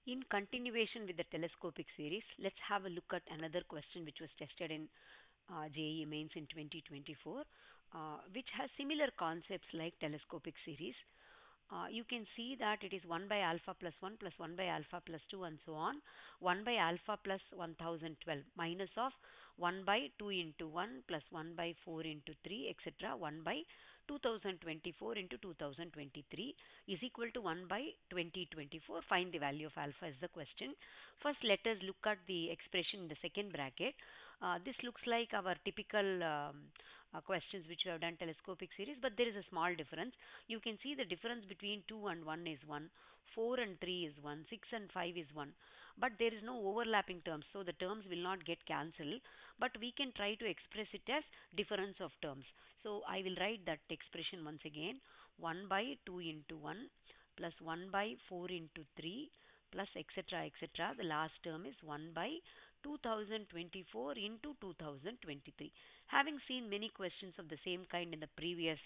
In continuation with the telescopic series, let's have a look at another question which was tested in JEE Mains in 2024, which has similar concepts like telescopic series. You can see that it is 1 by alpha plus 1 plus 1 by alpha plus 2 and so on. 1 by alpha plus 1012 minus of 1 by 2 into 1 plus 1 by 4 into 3 etc. 1 by 2024 into 2023 is equal to 1 by 2024. Find the value of alpha is the question. First, let us look at the expression in the second bracket. This looks like our typical questions which we have done telescopic series, but there is a small difference. You can see the difference between 2 and 1 is 1, 4 and 3 is 1, 6 and 5 is 1. But there is no overlapping terms, so the terms will not get cancelled. But we can try to express it as difference of terms. So I will write that expression once again. 1 by 2 into 1 plus 1 by 4 into 3 plus etc etc. The last term is 1 by 2024 into 2023. Having seen many questions of the same kind in the previous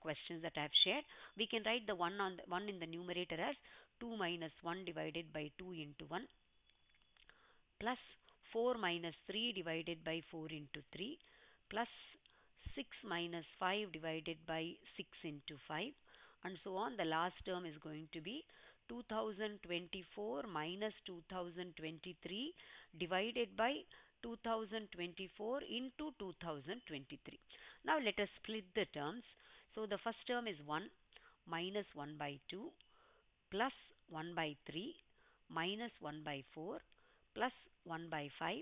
questions that I have shared, we can write the 1 in the numerator as 2 minus 1 divided by 2 into 1 plus 4 minus 3 divided by 4 into 3 plus 6 minus 5 divided by 6 into 5 and so on. The last term is going to be 2024 minus 2023 divided by 2024 into 2023. Now let us split the terms. So the first term is 1 minus 1 by 2 plus 1 by 3 minus 1 by 4 plus 1 by 5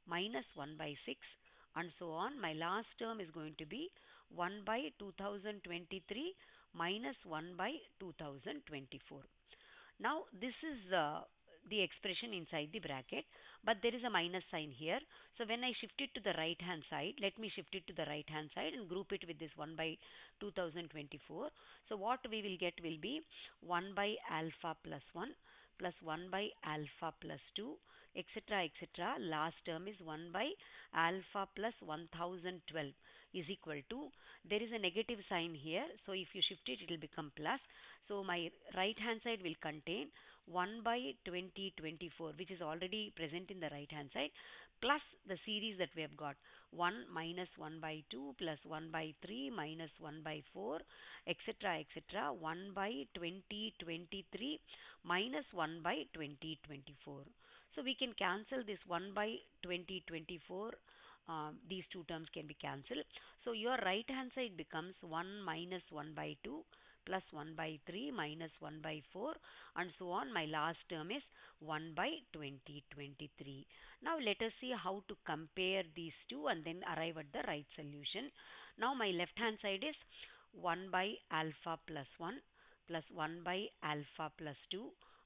minus 1 by 6 and so on. My last term is going to be 1 by 2023 minus 1 by 2024. Now this is the expression inside the bracket, but there is a minus sign here. So when I shift it to the right hand side, let me shift it to the right hand side and group it with this 1 by 2024. So what we will get will be 1 by alpha plus 1 plus 1 by alpha plus 2 etc etc. Last term is 1 by alpha plus 1012 is equal to, there is a negative sign here, so if you shift it, it will become plus. So my right hand side will contain 1 by 2024, which is already present in the right hand side, plus the series that we have got 1 minus 1 by 2 plus 1 by 3 minus 1 by 4 etc etc. 1 by 2023 minus 1 by 2024. So we can cancel this 1 by 2024. These two terms can be cancelled. So your right hand side becomes 1 minus 1 by 2 plus 1 by 3 minus 1 by 4 and so on. My last term is 1 by 2023. Now let us see how to compare these two and then arrive at the right solution. Now my left hand side is 1 by alpha plus 1 plus 1 by alpha plus 2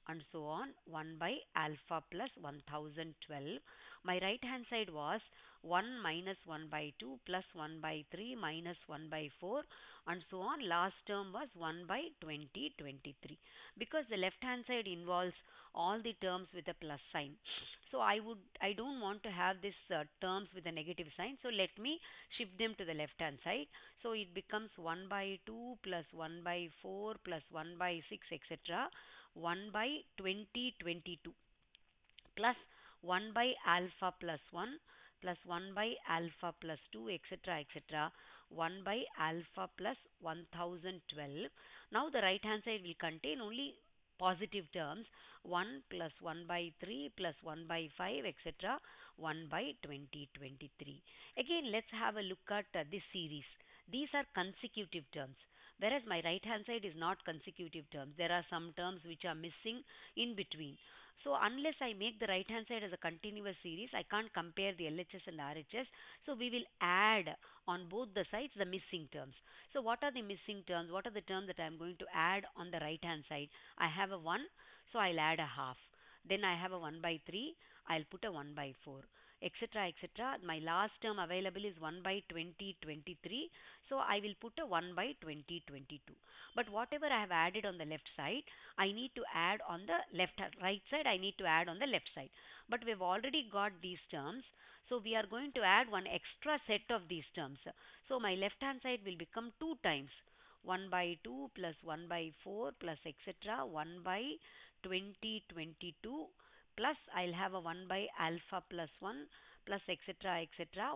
and so on, 1 by alpha plus 1012. My right hand side was 1 minus 1 by 2 plus 1 by 3 minus 1 by 4 and so on. Last term was 1 by 2023. Because the left hand side involves all the terms with a plus sign, so I don't want to have this terms with a negative sign, so let me shift them to the left hand side. So it becomes 1 by 2 plus 1 by 4 plus 1 by 6 etc. 1 by 2022 plus 1 by alpha plus 1 plus 1 by alpha plus 2 etc etc. 1 by alpha plus 1012. Now the right hand side will contain only positive terms, 1 plus 1 by 3 plus 1 by 5 etc. 1 by 2023. Again let's have a look at this series. These are consecutive terms, whereas my right hand side is not consecutive terms. There are some terms which are missing in between. So unless I make the right hand side as a continuous series, I can't compare the LHS and RHS. So we will add on both the sides the missing terms. So what are the missing terms? What are the terms that I am going to add on the right hand side? I have a 1, so I'll add a half. Then I have a 1 by 3, I'll put a 1 by 4 etc etc. My last term available is 1 by 2023, so I will put a 1 by 2022. But whatever I have added on the left side, I need to add on the right side, I need to add on the left side. But we've already got these terms, so we are going to add one extra set of these terms. So my left hand side will become 2 times 1 by 2 plus 1 by 4 plus etc. 1 by 2022 plus I'll have a 1 by alpha plus 1 plus etc.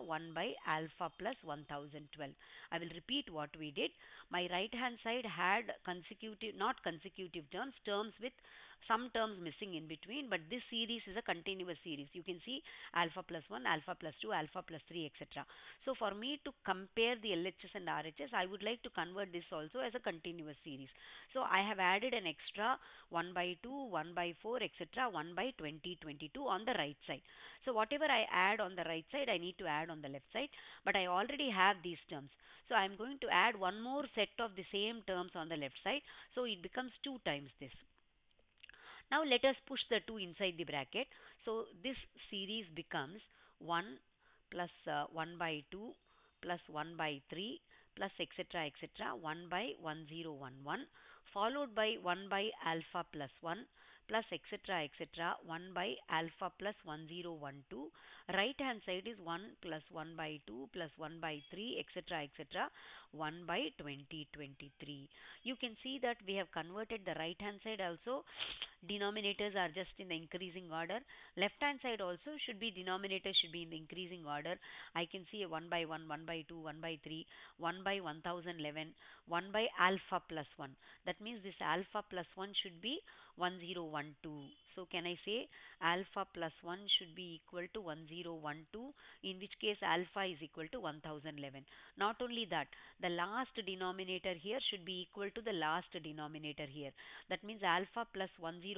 1 by alpha plus 1012. I will repeat what we did. My right hand side had consecutive, not consecutive terms, terms with some terms missing in between, but this series is a continuous series. You can see alpha plus 1, alpha plus 2, alpha plus 3, etc. So for me to compare the LHS and RHS, I would like to convert this also as a continuous series. So I have added an extra 1 by 2, 1 by 4, etc., 1 by 2022 on the right side. So whatever I add on the right side, I need to add on the left side, but I already have these terms. So I am going to add one more set of the same terms on the left side. So it becomes 2 times this. Now let us push the 2 inside the bracket. So this series becomes 1 plus 1 by 2 plus 1 by 3 plus etc. 1 by 1011 followed by 1 by alpha plus 1 plus etc. 1 by alpha plus 1012. Right hand side is 1 plus 1 by 2 plus 1 by 3 etc. 1 by 2023. You can see that we have converted the right hand side also. Denominators are just in the increasing order. Left hand side also should be, denominator should be in the increasing order. I can see a 1 by 1, 1 by 2, 1 by 3, 1 by 1011, 1 by alpha plus 1. That means this alpha plus 1 should be 1012. So can I say alpha plus 1 should be equal to 1012, in which case alpha is equal to 1011. Not only that, the last denominator here should be equal to the last denominator here. That means alpha plus 1012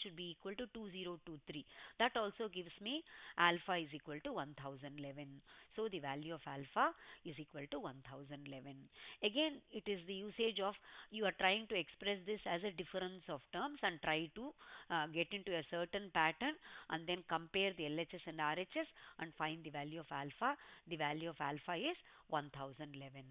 should be equal to 2023. That also gives me alpha is equal to 1011. So the value of alpha is equal to 1011. Again, it is the usage of, you are trying to express this as a difference of terms and try to get into a certain pattern and then compare the LHS and RHS and find the value of alpha. The value of alpha is 1011.